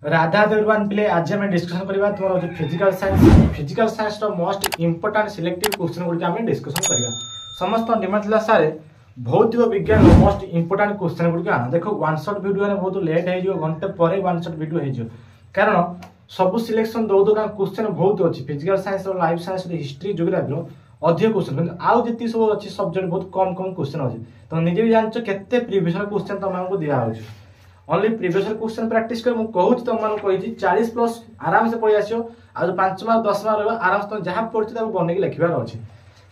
राधा देवरवान पिले आज आम डिस्कसन करवा तुम physical science most important selective question Gudi आम डिस्कसन करवा समस्त डिमांड था सारे भौतिक विज्ञान मोस्ट इंपोर्टाट क्वेश्चन गुड़ी आना देखो वन शॉट वीडियो बहुत लेट हो घंटे पर वन शॉट वीडियो हो कारण सब सिलेक्शन दौ क्वेश्चन बहुत अच्छी physical science life science history geography अधिक क्वेश्चन आउ जी सब अच्छी सब्जेक्ट बहुत कम कम क्वेश्चन अच्छे तुम निजे भी जानते केते प्रीवियस क्वेश्चन तुमको दिखाई ओनली प्रीवियस क्वेश्चन प्रैक्टिस कर कहूँ तुम कही 40+ आराम से पढ़ी आसो आज 5 मार्क 10 मार्क रहा आराम से तुम जहाँ पढ़ी बनई लिखार अच्छे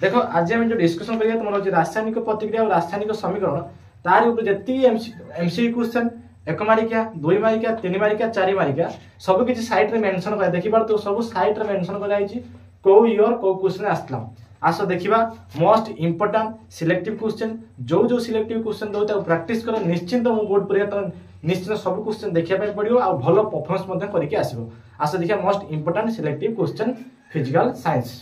देखो आज आम जो डिस्कसन करिए तुम अच्छे रासायनिक प्रतिक्रिया और रासायनिक समीकरण तार ऊपर जी एमसीक्यू क्वेश्चन 1 मारिकिया 2 मारिकिया 3 मारिकिया 4 मारिकिया सब किसी साइट रे मेंशन कर देखि बार तो सब साइट रे मेंशन कर जाई छी को ईयर को क्वेश्चन आसला आस देखा मोस्ट इंपोर्टाट सिलेक्टिव क्वेश्चन जो सिलेक्टिव क्वेश्चन दो प्रैक्टिस कर निश्चिंत मु बोर्ड पर तुम निश्चित सब क्वेश्चन देखा पड़ो आ भल परफॉर्मेंस करके आसो आस देखा most important selective question physical science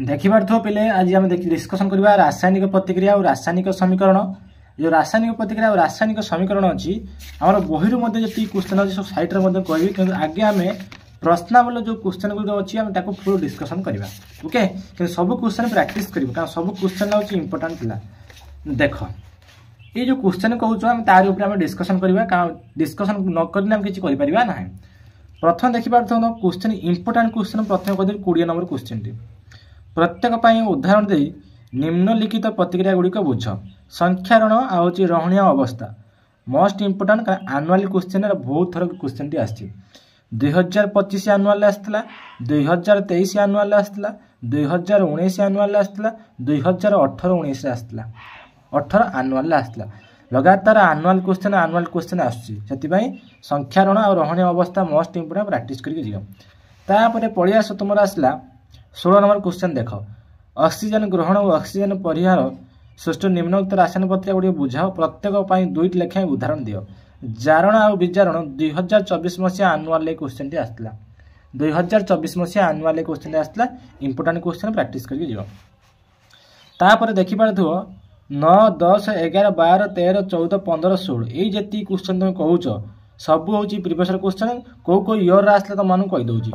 देखिबार थो पिले आज आम डिस्कसन करबा रासायनिक प्रतिक्रिया और रासायनिक समीकरण जो रासायनिक प्रतिक्रिया और रासायनिक समीकरण अच्छी आम बही मध्य जी क्वेश्चन अच्छी सब सैट्रे कहि कि आगे आम प्रश्नावली जो क्वेश्चन गुड अच्छी आम फुल डिस्कसन करवा ओके कि सब क्वेश्चन प्रैक्टिस कर कारण सब क्वेश्चन हूँ इंपोर्टाट पिला देख ये जो क्वेश्चन कहूँ आम तार ऊपर आम डिस्कसन करवा कारण डिस्कसन न करने किसी करें ना प्रथम देखिपार क्वेश्चन इंपोर्टाट क्वेश्चन प्रथम कह 20 नंबर क्वेश्चन टी प्रत्येक उदाहरण दे निम्नलिखित प्रतिक्रिया गुड़िक बुझ संख्यारण आउँ रहणीय अवस्था मोस्ट इंपोर्टाट आनुआल क्वेश्चन बहुत थर क्वेश्चन टी आसी 2025 आनुआल आसला 2023 आनुआल आसला 2019 आनुआल आसला 2018-19 आसला 18 आनुआल आसला लगातार आनुआल क्वेश्चन आसुच्ची संख्यारण और रहणीय अवस्था मोस्ट इंपोर्टाट प्रैक्टिस करके पढ़ी आस तुम आसला 16 नंबर क्वेश्चन देख ऑक्सीजन ग्रहण और ऑक्सीजन परिहार सृष्टि निम्नोक्त रासायनिक प्रतिक्रिया गुड़ी बुझाओ प्रत्येक 2टी लेखाएं उदाहरण दियो जारण और विजारण 2024 मसीहा आनुआल क्वेश्चन टी आसला 2024 मसीहा आनुआल क्वेश्चन आसला इंपोर्टाट क्वेश्चन प्रैक्टिस करके जीव तापर देखि पारथो 9 10 11 12 13 14 15 16 ये जी क्वेश्चन तुम कहूच सब हूँ प्रिवियस क्वेश्चन कौ इयर आसला तुम मानू कहीदे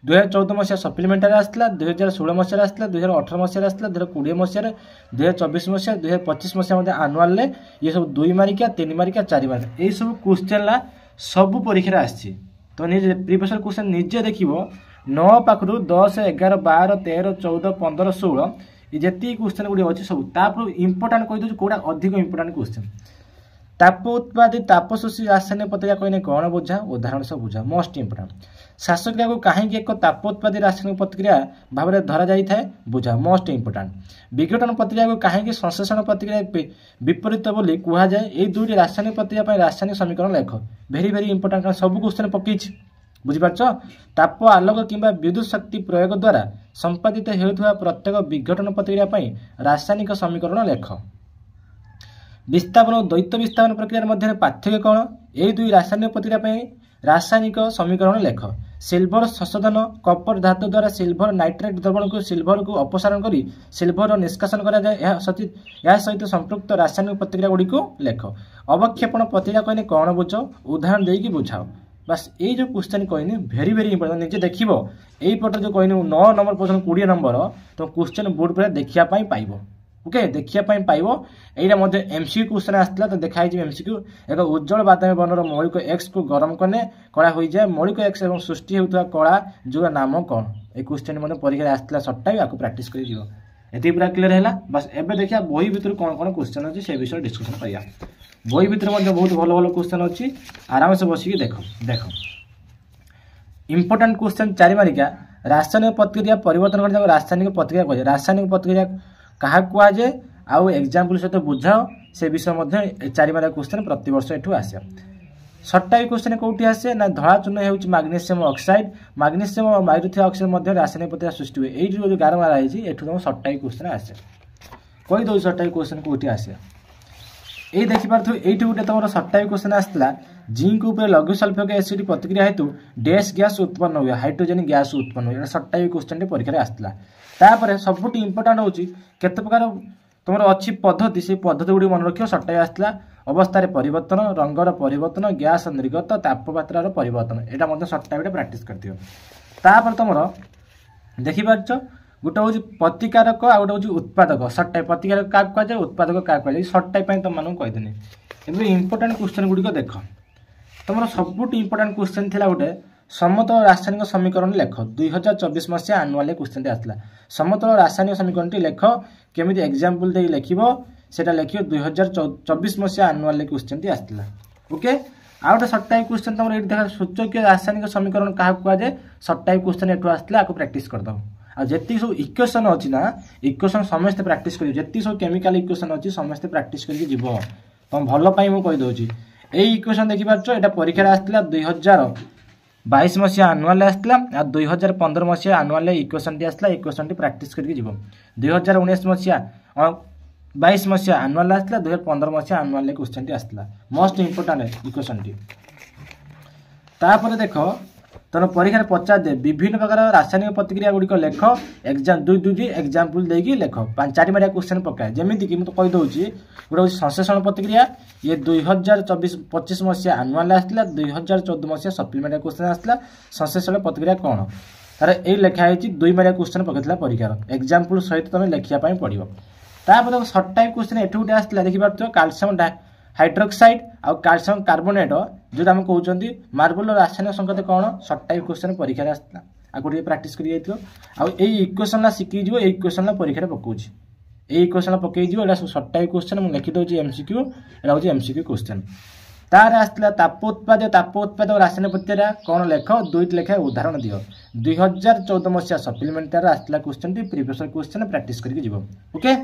2014 मसीहा सप्लीमेंटारी आसला 2016 मसीहा आसला 2018 मसीहा आसला 2020 मसीहा 2024 मसीहा 2025 मसीहा आनुआल ये सब 2 मारिकिया 3 मारिकिया 4 मारिकिया ये सब क्वेश्चन सब परीक्षा आसी तो निजे प्रिवियस क्वेश्चन निजे देख 9 पाखु 10 11 12 13 14 15 16 ये जी क्वेश्चन गुड़ी अच्छे सब इंपोर्टाट कहीदे कौटा अधिक इंपोर्टाट क्वेश्चन ताप उत्पादी ताप शोषी रासायनिक प्रतिक्रिया कहने कौन बुझा उदाहरण सब बुझा मोस्ट इंपोर्टाट श्वासक्रिया को कहीं एक तापोत्पादी रासायनिक प्रतिक्रिया भाव में धरा जाए बुझा मोस्ट इंपोर्टाट विघटन प्रतिक्रिया को कहीं संश्लेषण प्रतिक्रिया विपरीत बोली कह जाए ये 2टी रासायनिक प्रतिक्रिया रासायनिक समीकरण लेख भेरी भेरी इंपोर्टाट सब क्वेश्चन पकई बुझीपार ताप आलोक किंबा विद्युत शक्ति प्रयोग द्वारा संपादित होता प्रत्येक विघटन प्रतिक्रिया रासायनिक समीकरण लेख विस्थापन और द्वैत विस्थापन प्रक्रिया मध्य पार्थक्य कौन यही 2 रासायनिक प्रतिक्रिया रासायनिक समीकरण लेख सिल्भर संशोधन कपर धातु द्वारा सिल्भर नाइट्रेट द्रवण को सिल्भर को अपसारण कर सिल्भर निष्कासन कराए सहित संपृक्त रासायनिक प्रतिक्रिया गुड़ी को लेख अवक्षेपण प्रतिक्रिया कहने कौन बुझ उदाहरण देकी बुझाओ बस ये जो क्वेश्चन कहनी भेरी भेरी इंपोर्टेंट निजे देख यही पटे जो कहनी 9 नंबर पर्सन 20 नंबर तो क्वेश्चन बोर्ड पर देखापी पाइब ओके देखापी पाइब यहाँ एमसीक्यू क्वेश्चन आसला तो देखाई एमसीक्यू एक उज्जवल बादामी वर्णर मौलिक एक्स को गरम कले कला हो जाए मौलिक एक्स और सृष्टि होता कला जो नाम कौन ये क्वेश्चन परीक्षा आसला सट्टा या प्रैक्टिस कर ये पूरा क्लीयर है बस एवं देखिए बही भितर कौन कौन क्वेश्चन अच्छे से विषय डिस्कसन करिया बही भितर बहुत भल भल क्वेश्चन अच्छी आराम से बसिक देख देख इंपोर्टाट क्वेश्चन 4 मारिका रासायनिक प्रतिक्रिया परिवर्तन कर रासायनिक प्रतिक्रिया कह रासायनिक प्रतिक्रिया क्या कहुए आउ एग्जाम्पल सहित बुझाओ से विषय 4 मारिका क्वेश्चन प्रति वर्ष एठू आसे सट्टाई क्वेश्चन कौटी आसे ना धला चूर्ण हो मैग्नेशियम ऑक्साइड मैग्नेशियम और माइरुथिया ऑक्साइड मध्य रासायनिक प्रतिक्रिया सृष्टि हुए ये जो 11 मारा है तुम सट्टाई क्वेश्चन आसे कही दो सट्टाई क्वेश्चन कौटी आसे ये देखिपार ये गोटे तुम सट्टाई क्वेश्चन आसला जिंक उपर लघु सल्फ्यूरिक एसिड प्रतिक्रिया हेतु डैश गैस उत्पन्न हुए हाइड्रोजन गैस उत्पन्न हुए सट्टाई क्वेश्चन परीक्षा आसला तापर सबुठ इंपोर्टाट हूँ केते प्रकार तुम अच्छी पद्धति से पद्धति गुड़ी मन रख सट्टाई आसला अवस्था परिवर्तन रंगर परिवर्तन गैस निर्गत तापमात्रार परिवर्तन एटा मध्य सर्ट टाइप प्रैक्टिस करथियो तापर तुमर देखि पारछ गोटे हूँ प्रतिकारक आ गोटे हूँ उत्पादक सर्ट टाइप प्रतिकारक क्या कहुए उत्पादक क्या कहुए सर्ट टाइप तुम मानक कहीदेनी एवं इंपोर्टाट क्वेश्चन गुड़िक देख तुम सबुठ इंपोर्टाट क्वेश्चन थी गोटे समतल रासायनिक समीकरण लेख 2024 मसीहा आनुआल क्वेश्चन आसला समतल रासायनिक समीकरण लेख केमी एग्जाम्पल दे लिख से लिख 2024 मसीहा आनुआल क्वेश्चन आसला ओके आउ गोटे सर्ट टाइप क्वेश्चन तुम ये देखा सूचक रासायनिक समीकरण क्या कहुए सर्ट टाइप क्वेश्चन एठू आसला आपको प्रैक्टिस करदे आ जी सब इक्वेशन अच्छी ना इक्वेशन समस्ते प्रैक्टिस कर जी सब केमिकल इक्वेशन अच्छी समस्ते प्रैक्टिस करके जीव तुम भल मुझे कहीदे यही इक्वेशन देखिपार यहाँ परीक्षा आसला 2022 मसीहा आनुआल आसला आ 2015 मसीहा आनुआल इक्वेशन टी आसला इक्वेशन टी प्रैक्टिस करके जीव 2019 मसीहा 22 मसीहा आनुआल आसला 2015 मसीहा आनुआल क्वेश्चन टी आसला मोस्ट इंपोर्टेंट इक्वेशन टी तापर देख तुम परीक्षा पचार दे विभिन्न प्रकार रासायनिक प्रतिक्रिया गुड़िक लेख एग्जाम दुई एग्जाम्पल देगी लेख 4 मारिया क्वेश्चन पकाए जमीक मुझे कहीदे गोटे संश्लेषण प्रतिक्रिया ये 2024-25 मसीहा आनुआल आसला 2014 मसीहा सप्लीमेंट क्वेश्चन आसला संश्लेषण प्रतिक्रिया कौन तार ये लिखाई 2 मारिया क्वेश्चन पकड़ा परीक्षार एग्जाम्पल सहित तुम लिखापी पड़ो तापर सर्ट टाइप क्वेश्चन एठू गोटे आसला देखिपार कैल्शियम हाइड्रोक्साइड आउ कैल्शियम कार्बोनेट जो आम कहते मार्बल रासायनिक संकेत कौन सर्ट टाइप क्वेश्चन परीक्षा आसला आपको प्रैक्टिस कर इक्वेशन शिखी जो इक्वेशन परीक्षा पकाउची ये इक्वेशन पकईजी सर्ट टाइप क्वेश्चन मुझे लिखिदे एमसीक्यू एटा हूँ एमसीक्यू क्वेश्चन तार आसला ताप उत्पाद रासायनिक प्रतिक्रिया कौन लेख दुईट लेखा उदाहरण दियो 2014 मसीहा सप्लीमेंटार आसला question T previous question practice करके जीव ओके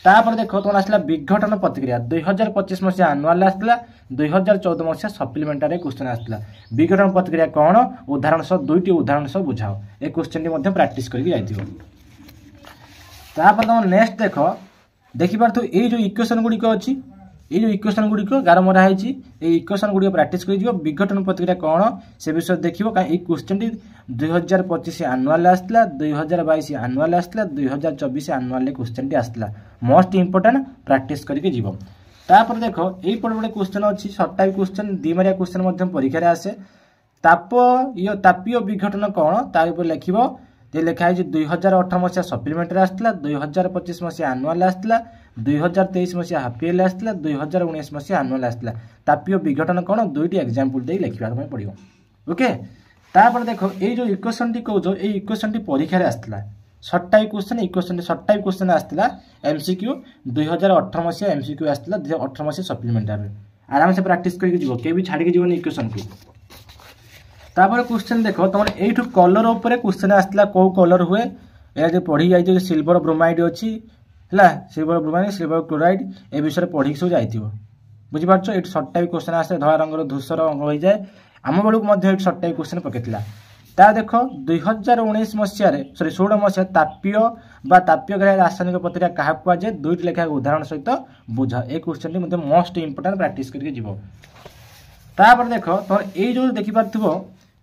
तापर देख तुम आसला विघटन प्रतिक्रिया 2025 मसीहा आनुआल आसला 2014 मसीहा सप्लीमेंटार क्वेश्चन आसला विघटन प्रतिक्रिया कौन उदाहरण सह दुईटी उदाहरण सह बुझाओ ए क्वेश्चन टी प्रैक्टिस करके जाइथिबो तापर तुम नेक्स्ट देखिपार ये जो इक्वेशन गुड़िक अच्छी ये जो इक्वेशन गुड़िक गार मरा है इक्वेशन गुड़िक प्रैक्टिस कर विघटन प्रतिक्रिया कौन से विषय देख क्वेश्चन टी 2025 आनुआल आसला 2022 आनुआल आसला 2024 आनुआल क्वेश्चन टी आसला मोस्ट इंपोर्टेंट प्रैक्टिस करके जीव तापर देख यही गोटे क्वेश्चन अच्छी सर्ट टाइप क्वेश्चन 2 मारिया क्वेश्चन परीक्षा आसे तापीय विघटन कौन तार लिख लिखाई 2018 मसीहा सप्लीमेंटारी आसला 2025 मसीहा आनुआल आसला 2023 मसीहा हाफिएल आसला 2019 मसीहा आनुआल आसला तापीय विघटन कौन दुईटी एग्जाम्पल दे लिखा पड़ो ओके तापर देख ये जो इक्वेशन टी कौच ये इक्वेशन टी परीक्षा आसला short type question equation short type question आसला एमसीक्यू 2018 मसीहा एमसीक्यू आसला 2018 मसीहा सप्लीमेंटारी आराम से प्रैक्टिस करके जीव के भी छाड़ी जीवन इक्वेशन को तापर क्वेश्चन देख तुम यू कलर उपर क्वेश्चन आसला कौ कलर हुए ये पढ़ी जाइए सिल्वर ब्रोमाइड अच्छी है सिल्वर ब्रोमाइड सिल्वर क्लोराइड ए विषय पढ़ी सब जाइए बुझीपार ये सर्ट टाइप क्वेश्चन आसे धला रंगर धूसर अंग हो जाए आम बेलू सर्ट टाइप क्वेश्चन पकड़ा ता देख 2019 मसीह सरी 16 मसीहा तापीय ग्राह्य रासायनिक प्रतिक्रिया क्या कहुए दुईट लेखा उदाहरण सहित बुझ ए क्वेश्चन टी मोस्ट इंपोर्टेंट प्रैक्टिस करके जीव तापर देख तुम ये जो देखिपार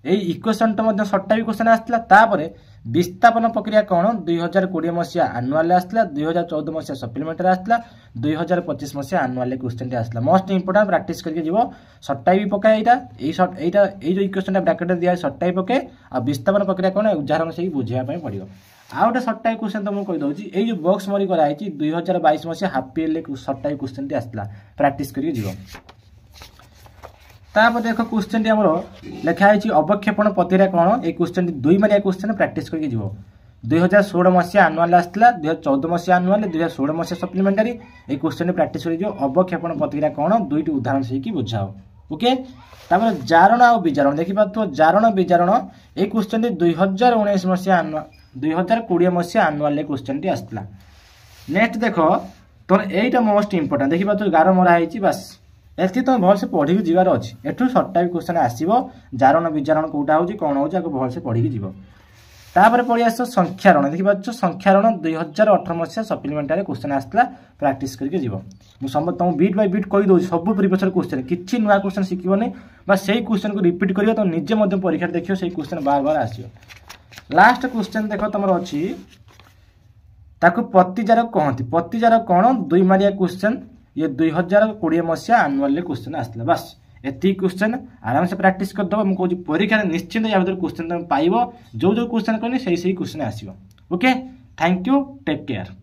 यही इक्वेशन तो सर्ट टाइप क्वेश्चन आसला तापर विस्थापन प्रक्रिया कौन 2020 मसीहा आनुआल आसला 2014 मसीहा सप्लीमेंटारी आसला 2025 मसीहा आनुआल क्वेश्चन आसला मोस्ट इंपोर्टेंट प्रैक्टिस करके जीव सर्ट टाइप पकाए यहाँ जो इक्वेशन ब्रैकेट दिया सर्ट टाइप पके आ विस्थापन प्रक्रिया कौन उदाहरण से बुझाई पड़ो आउ गोटे सर्ट टाइप क्वेश्चन तुमको कहीदे ये जो बॉक्स मरी कराई 2022 मसीहा हाफिएल सर्ट टाइप क्वेश्चन आसला प्रैक्टिस करके जीव तापर देख क्वेश्चन टी आमर लिखाई अवक्षेपण प्रतिक्रिया कौन ये क्वेश्चन टी 2 मारिया क्वेश्चन प्रैक्टिस करके जीव 2016 मसीहा आनुआल आसला 2014 मसीहा आनुआल 2016 मसीहा सप्लीमेंटारी ये क्वेश्चन प्रैक्टिस कर अवक्षेपण प्रतिक्रिया कौन दुईटी उदाहरण से बुझाओ ओके तापर जारण आ विजारण देखिए जारण विजारण ये क्वेश्चन टी 2019 मसीहा 2020 मसीहा आनुआल क्वेश्चन टी आसला नेक्स्ट देख तुम यहीटा मोस्ट इंपोर्टेंट देखिए गार मराई बस एति तुम भल से पढ़ी जीवार अच्छी एठू सर्ट टाइप क्वेश्चन आसो जारण विजारण कौटा हो कौन हो भल से पढ़ी जीव तापर पढ़ी आस संख्यारण देखिए संख्यारण 2018 मसीहा सप्लीमेंटारी क्वेश्चन आसला प्रैक्टिस करके जीव मुझे तुम बीट बाय बीट कहीदे सब प्रिवियस क्वेश्चन किसी नुआ क्वेश्चन शिखनी बस से क्वेश्चन को रिपीट कर तुम निजे परीक्षा देखिए से क्वेश्चन बार बार आसो लास्ट क्वेश्चन देख तुम अच्छी ताकू प्रतिजारक कहती प्रतिजारक कौन 2 मारिया क्वेश्चन ये 2020 मसीहा आनुअल क्वेश्चन आसला बस एति क्वेश्चन आराम से प्रैक्टिस कर दबो मुझे परीक्षा निश्चिंत या भीतर क्वेश्चन तुम पाइबो जो क्वेश्चन कहनी सही क्वेश्चन आसीबो okay thank you take care.